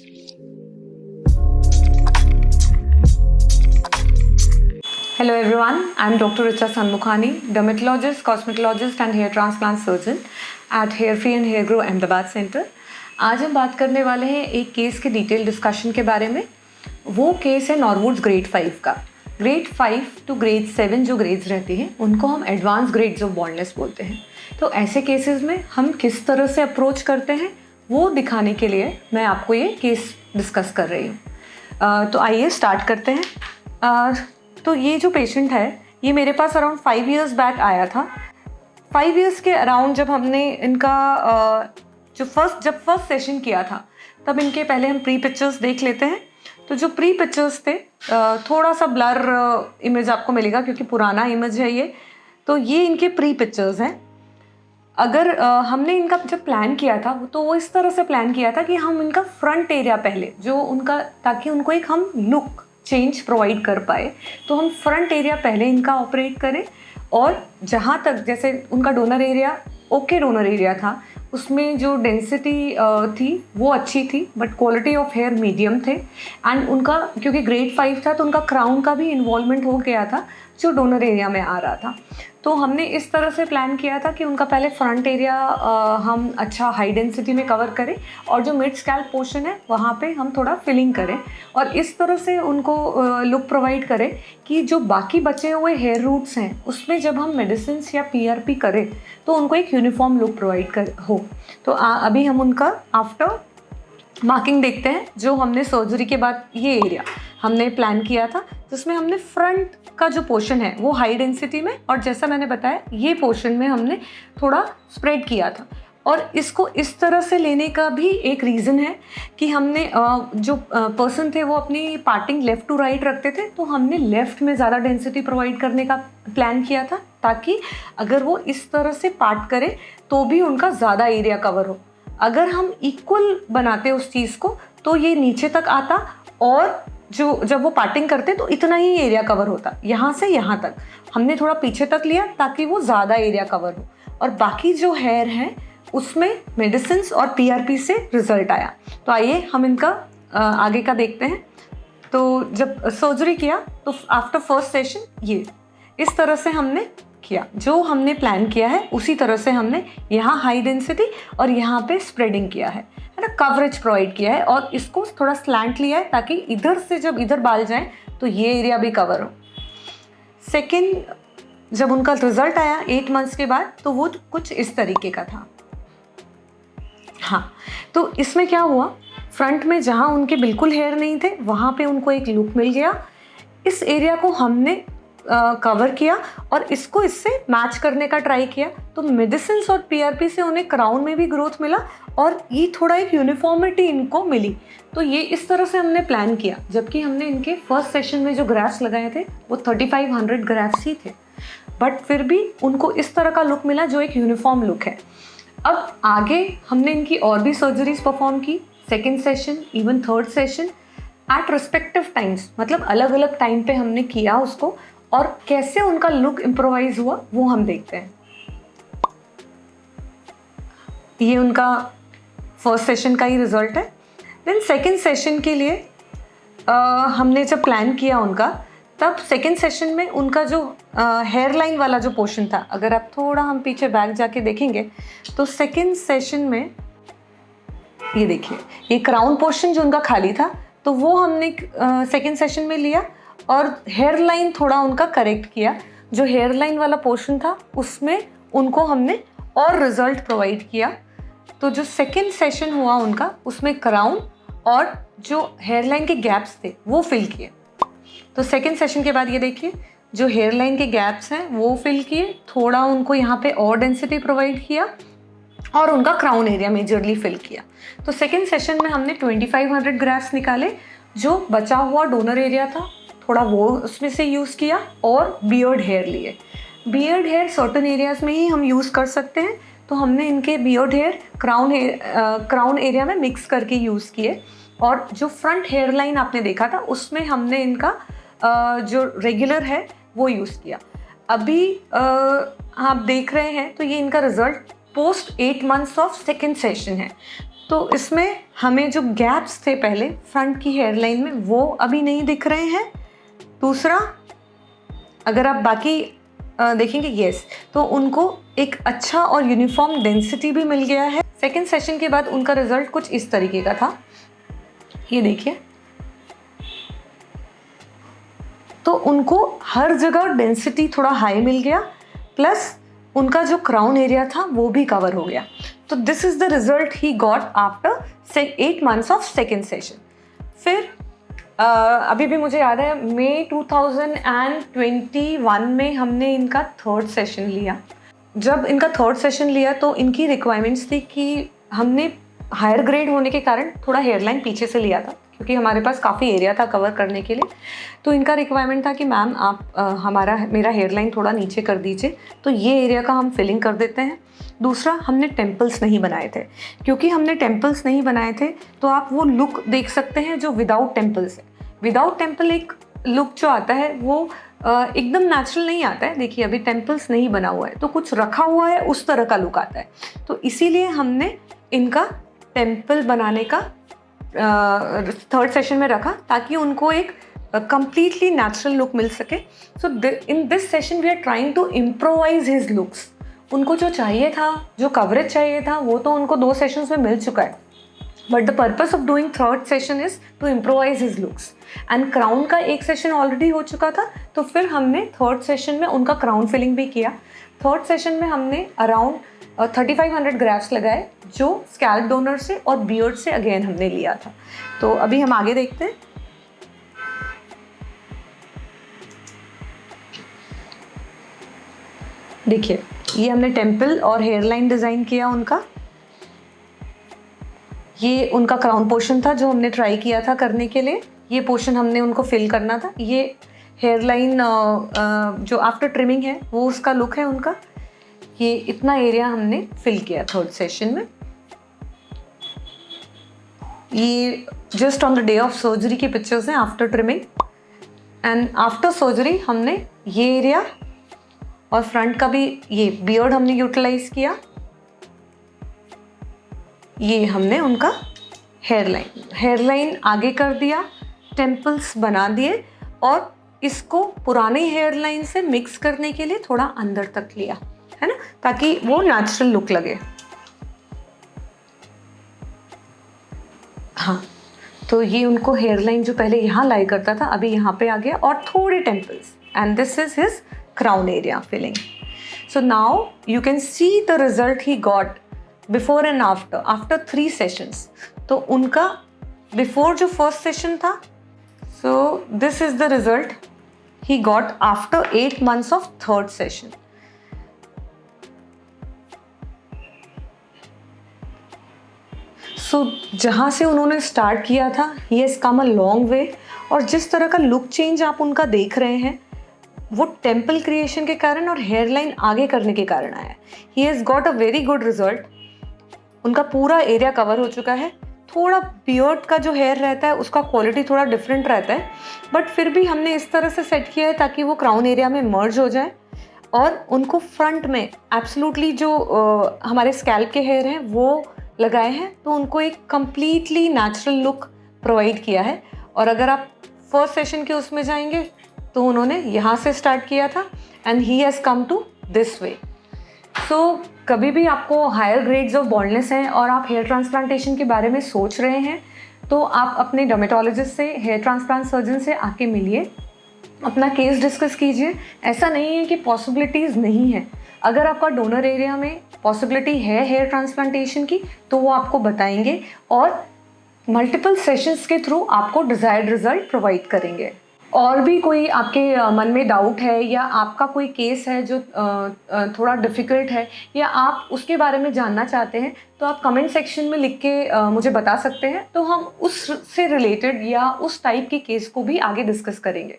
Hello everyone, I am Dr. Richa Sanmukhani, dermatologist, cosmetologist and hair transplant surgeon at Hair Free and Hair Grow Ahmedabad Center. आज हम बात करने वाले हैं एक केस के डिटेल डिस्कशन के बारे में। वो केस है नॉर्वुड्स ग्रेड 5 का। ग्रेड 5 टू ग्रेड 7 जो ग्रेड्स रहती हैं उनको हम एडवांस ग्रेड्स ऑफ बॉल्डनेस बोलते हैं। तो ऐसे केसेस में हम किस तरह से अप्रोच करते हैं वो दिखाने के लिए मैं आपको ये केस डिस्कस कर रही हूँ। तो आइए स्टार्ट करते हैं। तो ये जो पेशेंट है ये मेरे पास अराउंड 5 इयर्स बैक आया था। 5 इयर्स के अराउंड जब हमने इनका जब फर्स्ट सेशन किया था तब इनके पहले हम प्री पिक्चर्स देख लेते हैं। तो जो प्री पिक्चर्स थे थोड़ा सा ब्लर इमेज आपको मिलेगा क्योंकि पुराना इमेज है ये। तो ये इनके प्री पिक्चर्स हैं। अगर हमने इनका जब प्लान किया था तो वो इस तरह से प्लान किया था कि हम इनका फ्रंट एरिया पहले जो उनका ताकि उनको एक हम लुक चेंज प्रोवाइड कर पाए तो हम फ्रंट एरिया पहले इनका ऑपरेट करें और जहाँ तक जैसे उनका donor area okay donor area था उसमें जो डेंसिटी थी वो अच्छी थी but quality of hair medium थे एंड उनका क्योंकि ग्रेड 5 था तो उनका क्राउन का भी इन्वॉल्वमेंट हो गया था जो डोनर एरिया में आ रहा था। तो हमने इस तरह से प्लान किया था कि उनका पहले फ्रंट एरिया हम अच्छा हाई डेंसिटी में कवर करें और जो मिड स्कैल्प पोर्शन है वहाँ पे हम थोड़ा फिलिंग करें और इस तरह से उनको लुक प्रोवाइड करें कि जो बाकी बचे हुए हेयर रूट्स हैं उसमें जब हम मेडिसिन या पीआरपी करें तो उनको एक यूनिफॉर्म लुक प्रोवाइड हो। तो अभी हम उनका आफ्टर मार्किंग देखते हैं। जो हमने सर्जरी के बाद ये एरिया हमने प्लान किया था जिसमें हमने फ्रंट का जो पोर्शन है वो हाई डेंसिटी में और जैसा मैंने बताया ये पोर्शन में हमने थोड़ा स्प्रेड किया था। और इसको इस तरह से लेने का भी एक रीज़न है कि हमने जो पर्सन थे वो अपनी पार्टिंग लेफ़्ट टू राइट रखते थे तो हमने लेफ़्ट में ज़्यादा डेंसिटी प्रोवाइड करने का प्लान किया था ताकि अगर वो इस तरह से पार्ट करें तो भी उनका ज़्यादा एरिया कवर हो। अगर हम इक्वल बनाते उस चीज़ को तो ये नीचे तक आता और जो जब वो पार्टिंग करते तो इतना ही एरिया कवर होता। यहाँ से यहाँ तक हमने थोड़ा पीछे तक लिया ताकि वो ज़्यादा एरिया कवर हो और बाकी जो हेयर है उसमें मेडिसिन और पीआरपी से रिजल्ट आया। तो आइए हम इनका आगे का देखते हैं। तो जब सर्जरी किया तो आफ्टर फर्स्ट सेशन ये इस तरह से हमने किया। जो हमने प्लान किया है उसी तरह से हमने यहाँ हाई डेंसिटी और यहाँ पे स्प्रेडिंग किया है ना, कवरेज प्रोवाइड किया है और इसको थोड़ा स्लैंट लिया है ताकि इधर से जब इधर बाल जाएं तो ये एरिया भी कवर हो। सेकेंड जब उनका रिजल्ट आया 8 मंथ्स के बाद तो वो कुछ इस तरीके का था। हाँ, तो इसमें क्या हुआ, फ्रंट में जहाँ उनके बिल्कुल हेयर नहीं थे वहाँ पे उनको एक लुक मिल गया। इस एरिया को हमने कवर किया और इसको इससे मैच करने का ट्राई किया तो मेडिसिन और पीआरपी से उन्हें क्राउन में भी ग्रोथ मिला और ये थोड़ा एक यूनिफॉर्मिटी इनको मिली। तो ये इस तरह से हमने प्लान किया। जबकि हमने इनके फर्स्ट सेशन में जो ग्राफ्स लगाए थे वो 3500 ग्राफ्स ही थे बट फिर भी उनको इस तरह का लुक मिला जो एक यूनिफॉर्म लुक है। अब आगे हमने इनकी और भी सर्जरीज परफॉर्म की, second session even third session at respective times, मतलब अलग अलग टाइम पे हमने किया उसको और कैसे उनका लुक इम्प्रोवाइज हुआ वो हम देखते हैं। ये उनका फर्स्ट सेशन का ही रिजल्ट है। देन सेकेंड सेशन के लिए हमने जब प्लान किया उनका तब सेकेंड सेशन में उनका जो हेयर लाइन वाला जो पोर्शन था, अगर आप थोड़ा हम पीछे बैक जाके देखेंगे तो सेकेंड सेशन में ये देखिए ये क्राउन पोर्शन जो उनका खाली था तो वो हमने सेकेंड सेशन में लिया और हेयर लाइन थोड़ा उनका करेक्ट किया। जो हेयर लाइन वाला पोर्शन था उसमें उनको हमने और रिजल्ट प्रोवाइड किया। तो जो सेकेंड सेशन हुआ उनका उसमें क्राउन और जो हेयर लाइन के गैप्स थे वो फिल किए। तो सेकेंड सेशन के बाद ये देखिए जो हेयर लाइन के गैप्स हैं वो फिल किए, थोड़ा उनको यहाँ पे और डेंसिटी प्रोवाइड किया और उनका क्राउन एरिया मेजरली फिल किया। तो सेकेंड सेशन में हमने 2500 ग्राफ्स निकाले। जो बचा हुआ डोनर एरिया था थोड़ा वो उसमें से यूज़ किया और बियर्ड हेयर लिए। बियर्ड हेयर सर्टन एरियाज़ में ही हम यूज़ कर सकते हैं तो हमने इनके बियर्ड हेयर क्राउन एरिया में मिक्स करके यूज़ किए और जो फ्रंट हेयर लाइन आपने देखा था उसमें हमने इनका जो रेगुलर है वो यूज़ किया। अभी आप देख रहे हैं तो ये इनका result post 8 months of second session है। तो इसमें हमें जो गैप्स थे पहले फ्रंट की हेयर लाइन में वो अभी नहीं दिख रहे हैं। दूसरा, अगर आप बाकी देखेंगे, यस, तो उनको एक अच्छा और यूनिफॉर्म डेंसिटी भी मिल गया है। सेकेंड सेशन के बाद उनका रिजल्ट कुछ इस तरीके का था, ये देखिए। तो उनको हर जगह डेंसिटी थोड़ा हाई मिल गया, प्लस उनका जो क्राउन एरिया था वो भी कवर हो गया। तो this is the result he got after 8 months of second session. फिर अभी भी मुझे याद है, मई 2021 में हमने इनका थर्ड सेशन लिया। जब इनका थर्ड सेशन लिया तो इनकी रिक्वायरमेंट्स थी कि हमने हायर ग्रेड होने के कारण थोड़ा हेयरलाइन पीछे से लिया था, क्योंकि हमारे पास काफ़ी एरिया था कवर करने के लिए। तो इनका रिक्वायरमेंट था कि मैम आप मेरा हेयरलाइन थोड़ा नीचे कर दीजिए, तो ये एरिया का हम फिलिंग कर देते हैं। दूसरा, हमने टेम्पल्स नहीं बनाए थे। क्योंकि हमने टेम्पल्स नहीं बनाए थे तो आप वो लुक देख सकते हैं जो विदाउट टेम्पल्स है। विदाउट टेम्पल एक लुक जो आता है वो एकदम नेचुरल नहीं आता है। देखिए, अभी टेम्पल्स नहीं बना हुआ है तो कुछ रखा हुआ है, उस तरह का लुक आता है। तो इसीलिए हमने इनका टेम्पल बनाने का थर्ड सेशन में रखा, ताकि उनको एक completely natural look मिल सके। So in this session we are trying to improvise his looks। उनको जो चाहिए था, जो कवरेज चाहिए था, वो तो उनको 2 सेशंस में मिल चुका है, but the purpose of doing third session is to improvise his looks. And crown का एक सेशन ऑलरेडी हो चुका था, तो फिर हमने थर्ड सेशन में उनका क्राउन फिलिंग भी किया। थर्ड सेशन में हमने अराउंड 3500 ग्राफ्स लगाए, जो स्कैल्प डोनर से और बियर्ड से अगेन हमने लिया था। तो अभी हम आगे देखते हैं। देखिए, ये हमने टेम्पल और हेयरलाइन डिज़ाइन किया उनका। ये उनका क्राउन पोर्शन था जो हमने ट्राई किया था करने के लिए। ये पोर्शन हमने उनको फिल करना था। ये हेयरलाइन जो आफ्टर ट्रिमिंग है वो उसका लुक है उनका। ये इतना एरिया हमने फिल किया थर्ड सेशन में। ये just on the day of surgery की पिक्चर्स हैं after trimming. And after surgery हमने ये एरिया और फ्रंट का भी ये बियर्ड हमने यूटिलाइज किया। ये हमने उनका हेयरलाइन आगे कर दिया, टेम्पल्स बना दिए और इसको पुराने हेयरलाइन से मिक्स करने के लिए थोड़ा अंदर तक लिया, है ना, ताकि वो नेचुरल लुक लगे। हाँ, तो ये उनको हेयरलाइन जो पहले यहाँ लाई करता था अभी यहाँ पे आ गया और थोड़े temples, and this is his crown area filling. So now you can see the result he got before and after 3 sessions. तो उनका before जो first session था, so this is the result he got after 8 months of third session. So जहाँ से उन्होंने start किया था, he has come a long way, और जिस तरह का लुक चेंज आप उनका देख रहे हैं वो टेम्पल क्रिएशन के कारण और हेयरलाइन आगे करने के कारण आया है। He has got a very good result. उनका पूरा एरिया कवर हो चुका है। थोड़ा बियर्ड का जो हेयर रहता है उसका क्वालिटी थोड़ा डिफरेंट रहता है, बट फिर भी हमने इस तरह से सेट किया है ताकि वो क्राउन एरिया में मर्ज हो जाए और उनको फ्रंट में एब्सोल्युटली जो हमारे स्कैल्प के हेयर हैं वो लगाए हैं, तो उनको एक कम्प्लीटली नेचुरल लुक प्रोवाइड किया है। और अगर आप फर्स्ट सेशन के उसमें जाएंगे तो उन्होंने यहाँ से स्टार्ट किया था and he has come to this way. So कभी भी आपको हायर ग्रेड्स ऑफ बॉल्डनेस हैं और आप हेयर ट्रांसप्लांटेशन के बारे में सोच रहे हैं तो आप अपने डर्मेटोलॉजिस्ट से, हेयर ट्रांसप्लांट सर्जन से आके मिलिए, अपना केस डिस्कस कीजिए। ऐसा नहीं है कि पॉसिबिलिटीज़ नहीं है। अगर आपका डोनर एरिया में पॉसिबिलिटी है हेयर ट्रांसप्लांटेशन की तो वो आपको बताएंगे और मल्टीपल सेशंस के थ्रू आपको डिज़ायर्ड रिजल्ट प्रोवाइड करेंगे। और भी कोई आपके मन में डाउट है या आपका कोई केस है जो थोड़ा डिफ़िकल्ट है या आप उसके बारे में जानना चाहते हैं तो आप कमेंट सेक्शन में लिख के मुझे बता सकते हैं, तो हम उससे रिलेटेड या उस टाइप के केस को भी आगे डिस्कस करेंगे।